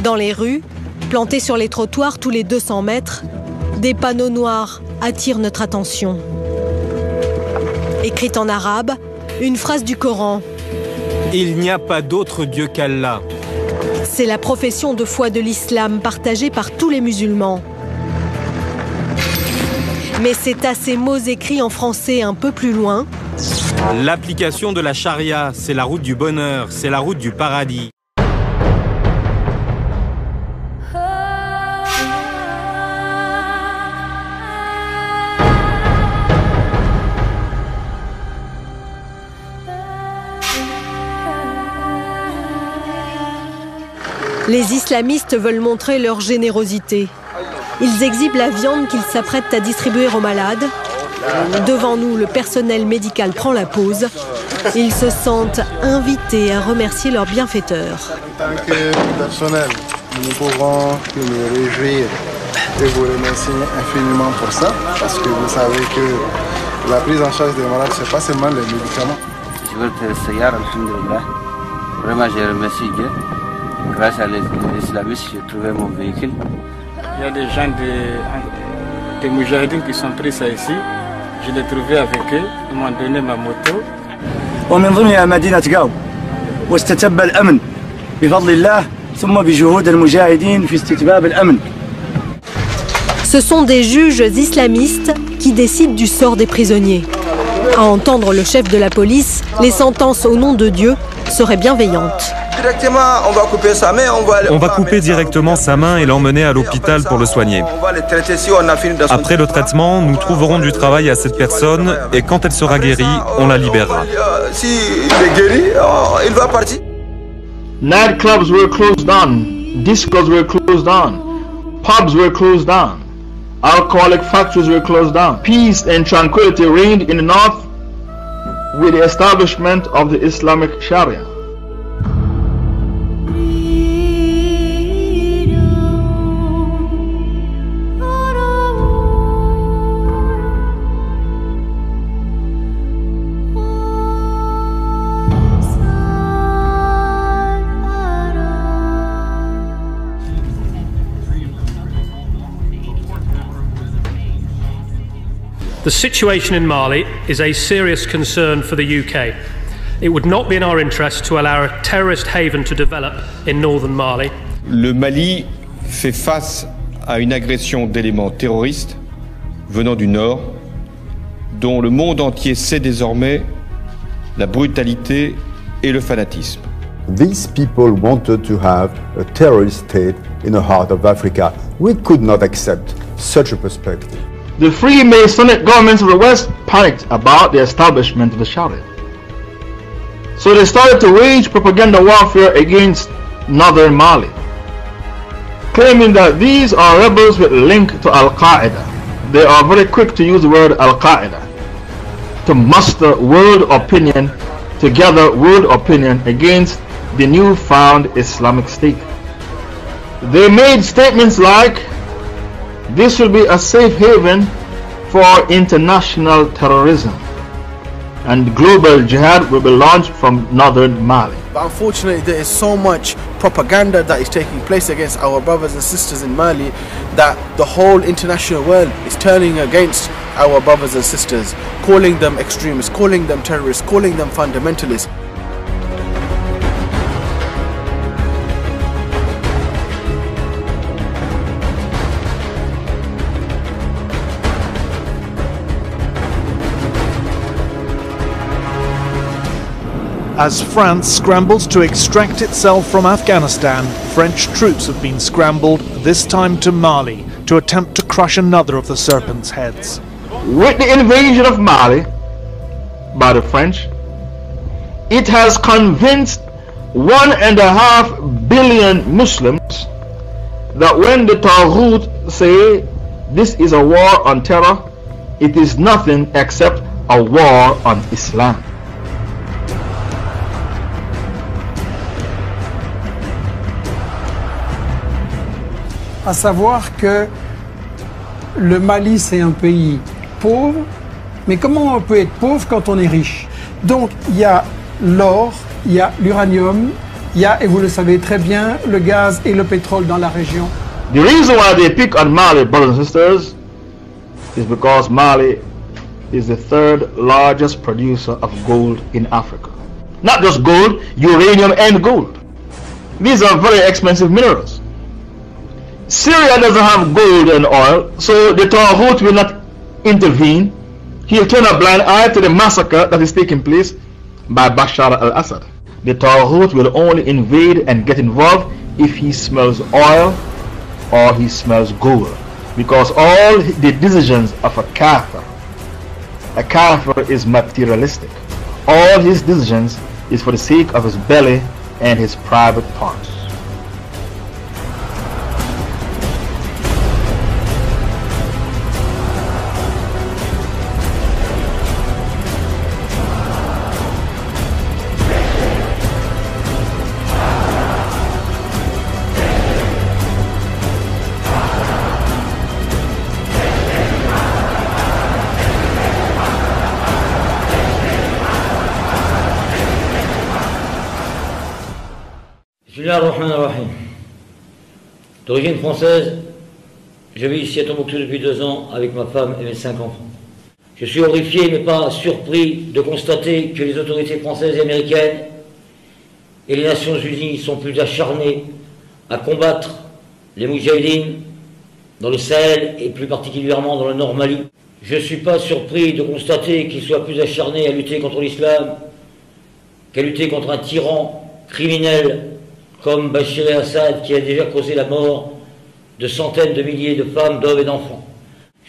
Dans les rues, plantés sur les trottoirs tous les 200 mètres, des panneaux noirs attirent notre attention. Écrite en arabe, une phrase du Coran. Il n'y a pas d'autre Dieu qu'Allah. C'est la profession de foi de l'islam partagée par tous les musulmans. Mais c'est à ces mots écrits en français un peu plus loin. L'application de la charia, c'est la route du bonheur, c'est la route du paradis. Les islamistes veulent montrer leur générosité. Ils exhibent la viande qu'ils s'apprêtent à distribuer aux malades. Devant nous, le personnel médical prend la pause. Ils se sentent invités à remercier leur bienfaiteur. En tant que personnel, nous ne pouvons que nous réjouir et vous remercier infiniment pour ça, parce que vous savez que la prise en charge des malades, ce n'est pas seulement les médicaments. Je veux te essayer, alhamdoulilah. Vraiment, je remercie Dieu. Grâce à l'islamisme, j'ai trouvé mon véhicule. Il y a des gens des Moujahidines qui sont pris ça ici. Je l'ai trouvé avec eux. Ils m'ont donné ma moto. ومن ضمنها مدينة قاو واستتب الأمن بفضل الله ثم بجهود المجاهدين في استتباب الأمن. Ce sont des juges islamistes qui décident du sort des prisonniers. À entendre le chef de la police, les sentences au nom de Dieu seraient bienveillantes. On va couper directement sa main et l'emmener à l'hôpital pour le soigner. Après le traitement, nous trouverons du travail à cette personne et quand elle sera guérie, on la libérera. Nightclubs were closed down, discos were closed down, pubs were closed down, alcoholic factories were closed down. Peace and tranquility reigned in the north with the establishment of the Islamic Sharia. The situation in Mali is a serious concern for the UK. It would not be in our interest to allow a terrorist haven to develop in northern Mali. Le Mali fait face à une agression d'éléments terroristes venant du nord, dont le monde entier sait désormais la brutalité et le fanatisme. These people wanted to have a terrorist state in the heart of Africa. We could not accept such a perspective. The Freemasonic governments of the West panicked about the establishment of the Sharia. So they started to wage propaganda warfare against northern Mali, claiming that these are rebels with link to Al-Qaeda. They are very quick to use the word Al-Qaeda to muster world opinion, to gather world opinion against the newfound Islamic State. They made statements like, this will be a safe haven for international terrorism, and global jihad will be launched from northern Mali. But unfortunately, there is so much propaganda that is taking place against our brothers and sisters in Mali that the whole international world is turning against our brothers and sisters, calling them extremists, calling them terrorists, calling them fundamentalists. As France scrambles to extract itself from Afghanistan, French troops have been scrambled, this time to Mali, to attempt to crush another of the serpent's heads. With the invasion of Mali by the French, it has convinced 1.5 billion Muslims that when the Taghut say this is a war on terror, it is nothing except a war on Islam. À savoir que le Mali, c'est un pays pauvre, mais comment on peut être pauvre quand on est riche? Donc il y a l'or, il y a l'uranium, Il y a, et vous le savez très bien, le gaz et le pétrole dans la région. The reason why they pick on Mali, brothers and sisters, is because Mali is the third largest producer of gold in Africa. Not just gold, uranium and gold. These are very expensive minerals. Syria doesn't have gold and oil, so the Taghut will not intervene. He'll turn a blind eye to the massacre that is taking place by Bashar al-Assad. The Taghut will only invade and get involved if he smells oil or he smells gold. Because all the decisions of a kafir is materialistic. All his decisions is for the sake of his belly and his private parts. D'origine française, je vis ici à Tombouctou depuis 2 ans avec ma femme et mes 5 enfants. Je suis horrifié mais pas surpris de constater que les autorités françaises et américaines et les Nations Unies sont plus acharnées à combattre les Moudjahidines dans le Sahel et plus particulièrement dans le Nord Mali. Je ne suis pas surpris de constater qu'ils soient plus acharnés à lutter contre l'islam qu'à lutter contre un tyran criminel comme Bachir el-Assad qui a déjà causé la mort de centaines de milliers de femmes, d'hommes et d'enfants.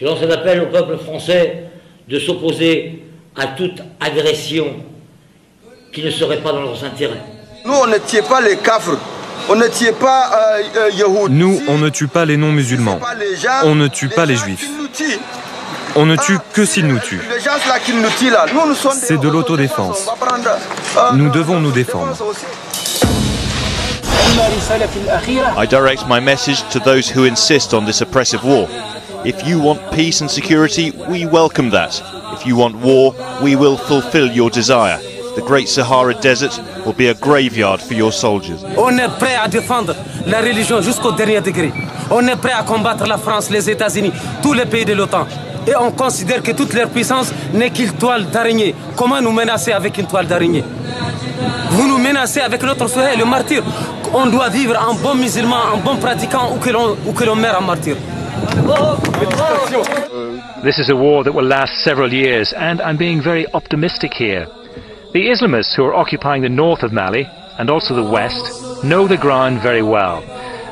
Je lance un appel au peuple français de s'opposer à toute agression qui ne serait pas dans leurs intérêts. Nous, on ne tue pas les kafrs, on ne tue pas Yahoud. Nous, on ne tue pas les non-musulmans, on ne tue pas les juifs. On ne tue que s'ils nous tuent. C'est de l'autodéfense. Nous devons nous défendre. I direct my message to those who insist on this oppressive war. If you want peace and security, we welcome that. If you want war, we will fulfill your desire. The Great Sahara Desert will be a graveyard for your soldiers. On est prêt à défendre la religion jusqu'au dernier degré. On est prêt à combattre la France, les États-Unis, tous les pays de l'OTAN. Et on considère que toute leur puissance n'est qu'une toile d'araignée. Comment nous menacer avec une toile d'araignée? Vous nous menacez avec notre souhait, le martyr. On doit vivre en bon musulman, en bon pratiquant ou que l'on meurt en martyr. This is a war that will last several years, and I'm being very optimistic here. The Islamists who are occupying the north of Mali, and also the west, know the ground very well.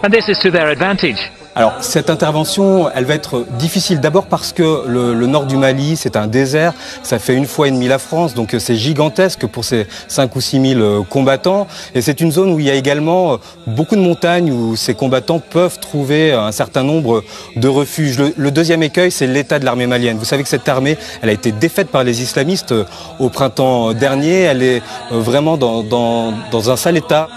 And this is to their advantage. Alors cette intervention, elle va être difficile d'abord parce que le nord du Mali, c'est un désert, ça fait 1,5 fois la France, donc c'est gigantesque pour ces 5 ou 6 000 combattants. Et c'est une zone où il y a également beaucoup de montagnes où ces combattants peuvent trouver un certain nombre de refuges. Le deuxième écueil, c'est l'état de l'armée malienne. Vous savez que cette armée, elle a été défaite par les islamistes au printemps dernier. Elle est vraiment dans un sale état.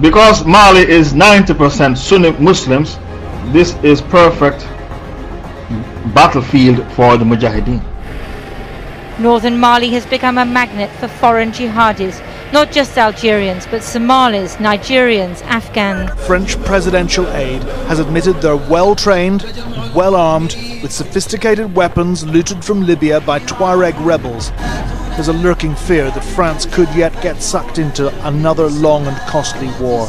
Because Mali is 90% Sunni Muslims, this is perfect battlefield for the Mujahideen. Northern Mali has become a magnet for foreign jihadis, not just Algerians, but Somalis, Nigerians, Afghans. French presidential aid has admitted they're well-trained, well-armed, with sophisticated weapons looted from Libya by Tuareg rebels. There's a lurking fear that France could yet get sucked into another long and costly war.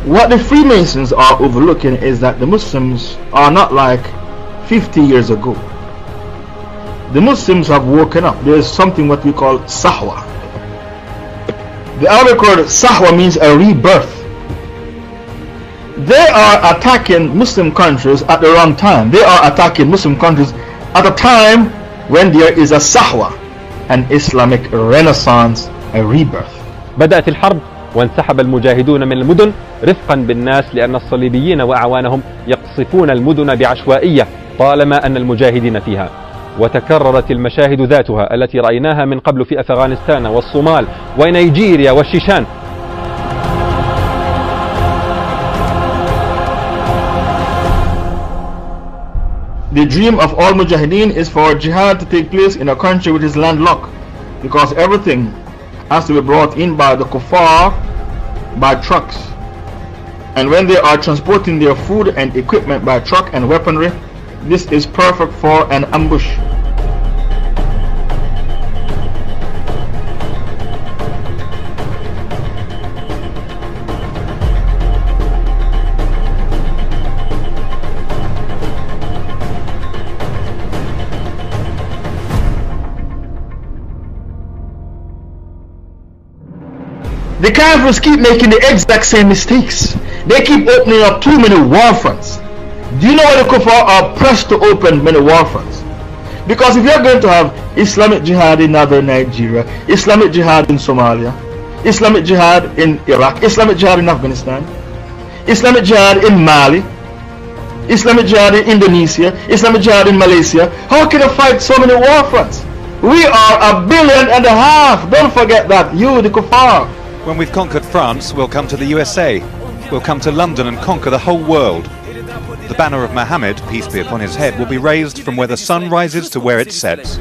What the Freemasons are overlooking is that the Muslims are not like 50 years ago. The Muslims have woken up. There is something what we call Sahwa. The Arabic word Sahwa means a rebirth. they are attacking Muslim countries at the wrong time. They are attacking Muslim countries at a time when there is a sahwa, an Islamic renaissance, a rebirth. بدأت الحرب وانسحب المجاهدون من المدن رفقا بالناس لأن الصليبيين وأعوانهم يقصفون المدن بعشوائية طالما أن المجاهدين فيها. وتكررت المشاهد ذاتها التي رأيناها من قبل في أفغانستان والصومال ونيجيريا والشيشان. The dream of all mujahideen is for jihad to take place in a country which is landlocked, because everything has to be brought in by the kuffar by trucks. And when they are transporting their food and equipment by truck and weaponry, this is perfect for an ambush. The Kafirs keep making the exact same mistakes. They keep opening up too many war fronts. Do you know why the Kuffar are pressed to open many war fronts? Because if you're going to have Islamic Jihad in northern Nigeria, Islamic Jihad in Somalia, Islamic Jihad in Iraq, Islamic Jihad in Afghanistan, Islamic Jihad in Mali, Islamic Jihad in Indonesia, Islamic Jihad in Malaysia, how can you fight so many war fronts? We are 1.5 billion. Don't forget that, you the Kuffar. When we've conquered France, we'll come to the USA. We'll come to London and conquer the whole world. The banner of Muhammad, peace be upon his head, will be raised from where the sun rises to where it sets.